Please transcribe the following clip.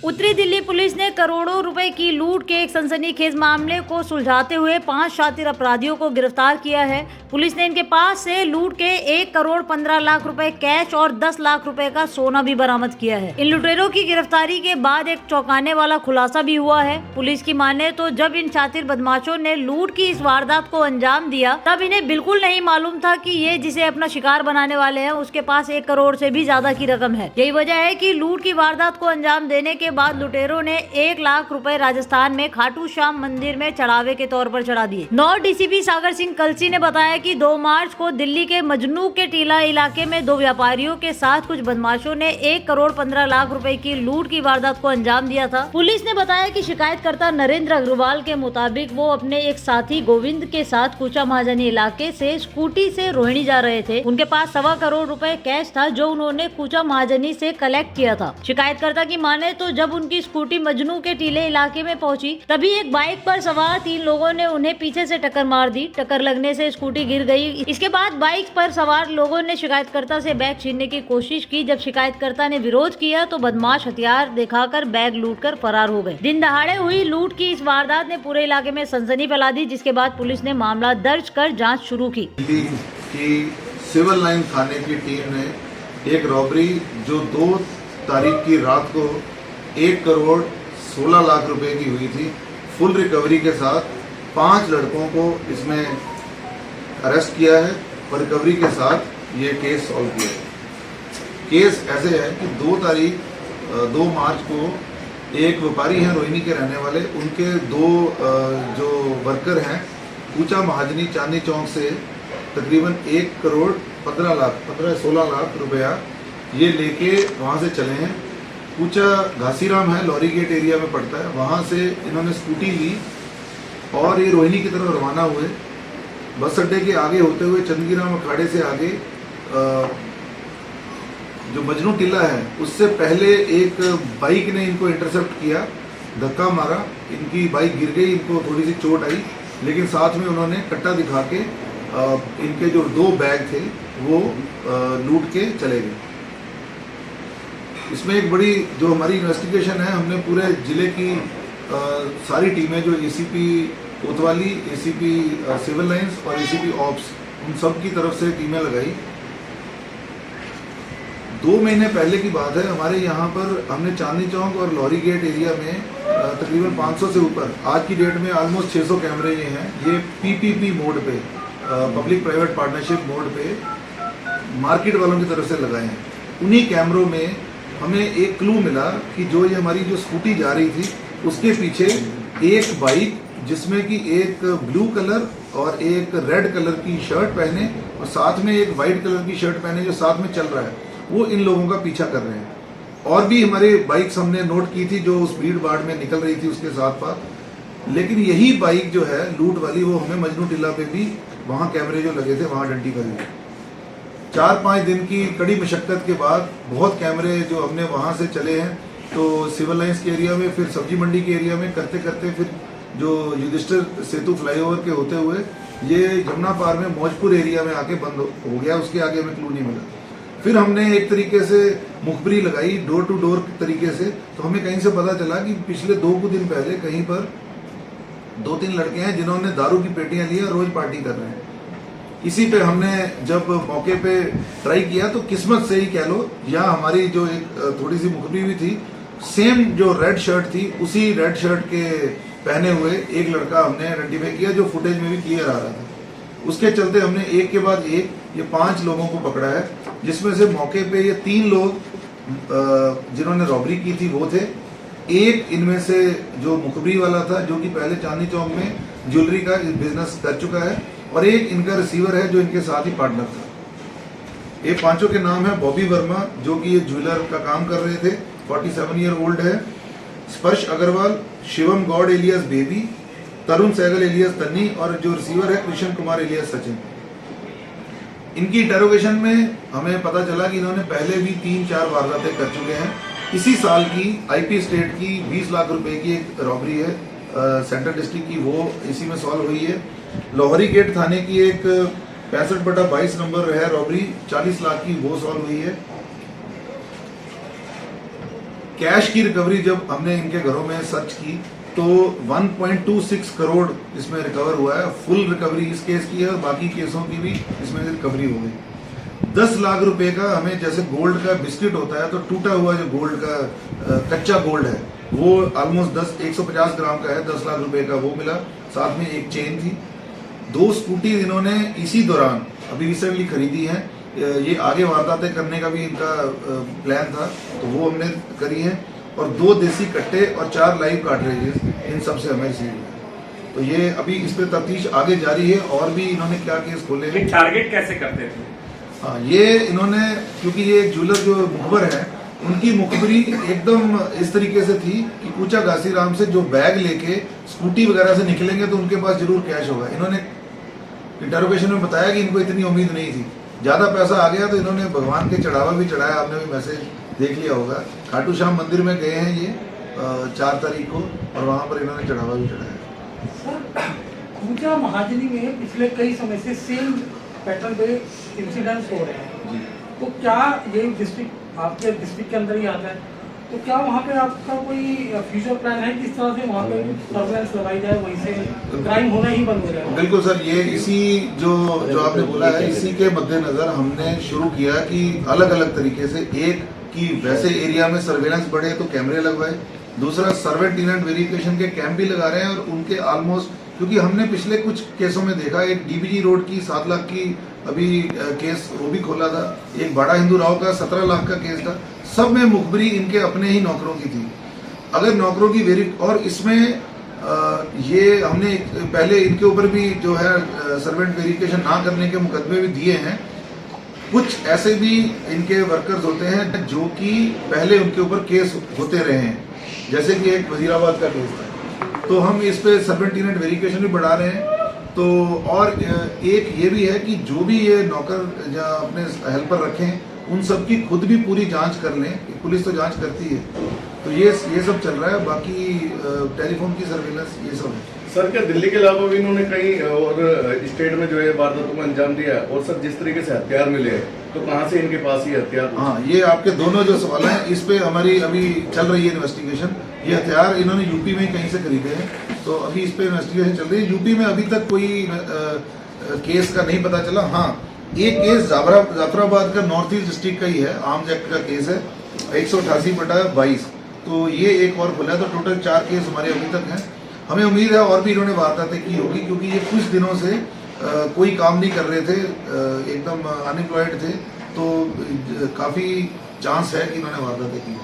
उत्तरी दिल्ली पुलिस ने करोड़ों रुपए की लूट के एक सनसनीखेज मामले को सुलझाते हुए 5 शातिर अपराधियों को गिरफ्तार किया है। पुलिस ने इनके पास से लूट के 1 करोड़ 15 लाख रुपए कैश और 10 लाख रुपए का सोना भी बरामद किया है। इन लुटेरों की गिरफ्तारी के बाद एक चौंकाने वाला खुलासा भी हुआ है। पुलिस की माने तो जब इन शातिर बदमाशों ने लूट की इस वारदात को अंजाम दिया तब इन्हें बिल्कुल नहीं मालूम था कि ये जिसे अपना शिकार बनाने वाले हैं उसके पास 1 करोड़ से भी ज्यादा की रकम है। यही वजह है कि लूट की वारदात को अंजाम देने के बाद लुटेरों ने 1 लाख रुपए राजस्थान में खाटू श्याम मंदिर में चढ़ावे के तौर पर चढ़ा दिए। नॉर्थ डीसीपी सागर सिंह कलसी ने बताया कि 2 मार्च को दिल्ली के मजनू के टीला इलाके में 2 व्यापारियों के साथ कुछ बदमाशों ने 1 करोड़ 15 लाख रुपए की लूट की वारदात को अंजाम दिया था। पुलिस ने बताया कि शिकायतकर्ता नरेंद्र अग्रवाल के मुताबिक वो अपने एक साथी गोविंद के साथ कूचा महाजनी इलाके से स्कूटी से रोहिणी जा रहे थे। उनके पास 1.25 करोड़ रुपए कैश था जो उन्होंने कूचा महाजनी से कलेक्ट किया था। शिकायतकर्ता की माने तो जब उनकी स्कूटी मजनू के टीले इलाके में पहुंची तभी एक बाइक पर सवार 3 लोगों ने उन्हें पीछे से टक्कर मार दी। टक्कर लगने से स्कूटी गिर गई। इसके बाद बाइक पर सवार लोगों ने शिकायतकर्ता से बैग छीनने की कोशिश की। जब शिकायतकर्ता ने विरोध किया तो बदमाश हथियार दिखाकर बैग लूटकर फरार हो गए। दिन दहाड़े हुई लूट की इस वारदात ने पूरे इलाके में सनसनी फैला दी, जिसके बाद पुलिस ने मामला दर्ज कर जाँच शुरू की। सिविल लाइन थाने की टीम ने एक रॉबरी जो 2 तारीख की रात को 1 करोड़ 16 लाख रुपए की हुई थी, फुल रिकवरी के साथ 5 लड़कों को इसमें अरेस्ट किया है और रिकवरी के साथ ये केस सॉल्व किया है। केस ऐसे है कि 2 मार्च को एक व्यापारी हैं रोहिणी के रहने वाले, उनके 2 जो वर्कर हैं कूचा महाजनी चांदनी चौक से तकरीबन 1 करोड़ 16 लाख रुपया ये लेके वहाँ से चले हैं। कूचा घासीराम है, लॉरी गेट एरिया में पड़ता है, वहाँ से इन्होंने स्कूटी ली और ये रोहिणी की तरफ रवाना हुए। बस अड्डे के आगे होते हुए चंदगीराम अखाड़े से आगे जो मजनू टीला है उससे पहले एक बाइक ने इनको इंटरसेप्ट किया, धक्का मारा, इनकी बाइक गिर गई, इनको थोड़ी सी चोट आई, लेकिन साथ में उन्होंने कट्टा दिखा के इनके जो 2 बैग थे वो लूट के चले गए। इसमें एक बड़ी जो हमारी इन्वेस्टिगेशन है, हमने पूरे जिले की सारी टीमें जो एसीपी कोतवाली, एसीपी सिविल लाइंस और एसीपी ऑप्स, उन सब की तरफ से टीमें लगाई। 2 महीने पहले की बात है, हमारे यहाँ पर हमने चांदनी चौक और लॉरी गेट एरिया में तकरीबन 500 से ऊपर, आज की डेट में ऑलमोस्ट 600 कैमरे ये हैं। ये पीपीपी मोड पे, पब्लिक प्राइवेट पार्टनरशिप मोड पे मार्केट वालों की तरफ से लगाए हैं। उन्हीं कैमरों में हमें एक क्लू मिला कि जो ये हमारी जो स्कूटी जा रही थी उसके पीछे एक बाइक जिसमें कि एक ब्लू कलर और एक रेड कलर की शर्ट पहने और साथ में एक वाइट कलर की शर्ट पहने जो साथ में चल रहा है, वो इन लोगों का पीछा कर रहे हैं। और भी हमारे बाइक्स हमने नोट की थी जो उस भीड़ भाड़ में निकल रही थी उसके साथ पास, लेकिन यही बाइक जो है लूट वाली वो हमें मजनू टीला पे भी वहाँ कैमरे जो लगे थे वहाँ आइडेंटिफाई हुए। 4-5 दिन की कड़ी मशक्कत के बाद बहुत कैमरे जो हमने वहाँ से चले हैं, तो सिविल लाइंस के एरिया में, फिर सब्जी मंडी के एरिया में करते करते फिर जो युधिष्ठिर सेतु फ्लाईओवर के होते हुए ये जमुना पार में मौजपुर एरिया में आके बंद हो गया। उसके आगे हमें क्लू नहीं मिला। फिर हमने एक तरीके से मुखबरी लगाई डोर टू डोर तरीके से, तो हमें कहीं से पता चला कि पिछले 2 दिन पहले कहीं पर 2-3 लड़के हैं जिन्होंने दारू की पेटियां ली और रोज पार्टी कर रहे हैं। इसी पे हमने जब मौके पे ट्राई किया तो किस्मत से ही कह लो, यहाँ हमारी जो एक थोड़ी सी मुखबरी भी थी, सेम जो रेड शर्ट थी उसी रेड शर्ट के पहने हुए एक लड़का हमने आइडेंटिफाई किया जो फुटेज में भी क्लियर आ रहा था। उसके चलते हमने एक के बाद एक ये 5 लोगों को पकड़ा है, जिसमें से मौके पे ये 3 लोग जिन्होंने रॉबरी की थी वो थे। एक इनमें से जो मुखबरी वाला था जो कि पहले चांदनी चौक में ज्वेलरी का बिजनेस कर चुका है, और एक इनका रिसीवर है जो इनके साथ ही पार्टनर था। ये 5 के नाम है बॉबी वर्मा जो कि ये ज्वेलर का काम कर रहे थे, 47 ईयर ओल्ड है, स्पर्श अग्रवाल, शिवम गौड़ एलियस बेबी, तरुण सहगल एलियस तन्नी, और जो रिसीवर है कृष्ण कुमार एलियस सचिन। इनकी इंटेरोगेशन में हमें पता चला कि इन्होंने पहले भी 3-4 वारदातें कर चुके हैं। इसी साल की आईपी स्टेट की 20 लाख रुपए की एक रॉबरी है सेंट्रल डिस्ट्रिक्ट की, वो इसी में सॉल्व हुई है। लोहरी गेट थाने की एक 65/22 नंबर है रॉबरी, 40 लाख की, वो सॉल्व हुई है। कैश की रिकवरी जब हमने इनके घरों में सर्च की तो 1.26 करोड़ इसमें रिकवर हुआ है। फुल रिकवरी इस केस की है और बाकी केसों की भी इसमें रिकवरी हो गई। 10 लाख रुपए का हमें जैसे गोल्ड का बिस्किट होता है तो टूटा हुआ जो गोल्ड का कच्चा गोल्ड है वो ऑलमोस्ट 150 ग्राम का है, 10 लाख रुपए का वो मिला। साथ में एक चेन थी। 2 स्कूटी इन्होंने इसी दौरान अभी रिसेंटली खरीदी है। ये आगे वारदातें करने का भी इनका प्लान था तो वो हमने करी है। और 2 देसी कट्टे और 4 लाइव कार्ट्रिजेस इन सब से हमें रिसीव हुआ। तो ये अभी इस पे तफ्तीश आगे जारी है और भी इन्होंने क्या केस खोले हैं। टारगेट कैसे करते थे? हाँ, ये इन्होंने क्योंकि ये ज्वेलर जो मुखबर है उनकी मुखबरी एकदम इस तरीके से थी कि कूचा घासीराम से जो बैग लेके स्कूटी वगैरह से निकलेंगे तो उनके पास जरूर कैश होगा। इन्होंने इंटरोगेशन में बताया कि इनको इतनी उम्मीद नहीं थी। ज्यादा पैसा आ गया तो इन्होंने भगवान के चढ़ावा भी चढ़ाया। आपने भी मैसेज देख लिया होगा। खाटू श्याम मंदिर में गए हैं ये 4 तारीख को और वहां पर इन्होंने चढ़ावा भी चढ़ाया। सर, कूचा महाजनी में पिछले कई समय से सेम पैटर्न पे इंसिडेंट्स हो रहे हैं जी। तो क्या ये डिस्ट्रिक्ट आपके डिस्ट्रिक्ट के अंदर ही आता है तो क्या वहाँ पे आपका कोई फ्यूचर प्लान है किस तरह से वहाँ पे सर्वेलेंस लगाई जाए वहीं से क्राइम होना ही बंद हो जाए? बिल्कुल सर, ये इसी जो आपने बोला है इसी के मद्देनजर हमने शुरू किया कि अलग अलग तरीके से एक कि वैसे एरिया में सर्वेलेंस बढ़े तो कैमरे लगवाए। दूसरा सर्वेंट टेनेंट वेरिफिकेशन के कैंप भी लगा रहे हैं और उनके ऑलमोस्ट क्योंकि हमने पिछले कुछ केसों में देखा एक डीबीजी रोड की 7 लाख की अभी केस वो भी खोला था। एक बड़ा हिंदू राव का 17 लाख का केस था। सब में मुखबरी इनके अपने ही नौकरों की थी। अगर नौकरों की और इसमें ये हमने पहले इनके ऊपर भी जो है सर्वेंट वेरिफिकेशन ना करने के मुकदमे भी दिए हैं। कुछ ऐसे भी इनके वर्कर्स होते हैं जो कि पहले उनके ऊपर केस होते रहे हैं, जैसे कि एक वजीराबाद का केस था। तो हम इस पे सर्वेंट टेनेंट वेरिफिकेशन भी बढ़ा रहे हैं। तो और एक ये भी है कि जो भी ये नौकर या अपने हेल्पर रखें उन सब की खुद भी पूरी जांच कर लें। पुलिस तो जांच करती है। तो ये सब चल रहा है। बाकी टेलीफोन की सर्विलेंस ये सब है। सर, क्या दिल्ली के अलावा भी इन्होंने कहीं और स्टेट में जो है वारदातों को अंजाम दिया? और सर, जिस तरीके से हथियार मिले हैं तो कहाँ से इनके पास ये हथियार? हाँ, ये आपके दोनों जो सवाल हैं इस पे हमारी अभी चल रही है इन्वेस्टिगेशन। ये हथियार इन्होंने यूपी में कहीं से खरीदे हैं तो अभी इस पे इन्वेस्टिगेशन चल रही है। यूपी में अभी तक कोई केस का नहीं पता चला। हाँ, एक केस जाफराबाद का नॉर्थ ईस्ट डिस्ट्रिक्ट का ही है, आर्म्स एक्ट का केस है 188/22। तो ये एक और खुला है। तो टोटल 4 केस हमारे अभी तक हैं। हमें उम्मीद है और भी इन्होंने वारदातें की होगी क्योंकि ये कुछ दिनों से कोई काम नहीं कर रहे थे, एकदम अनएम्प्लॉयड थे। तो काफी चांस है कि इन्होंने वारदातें की।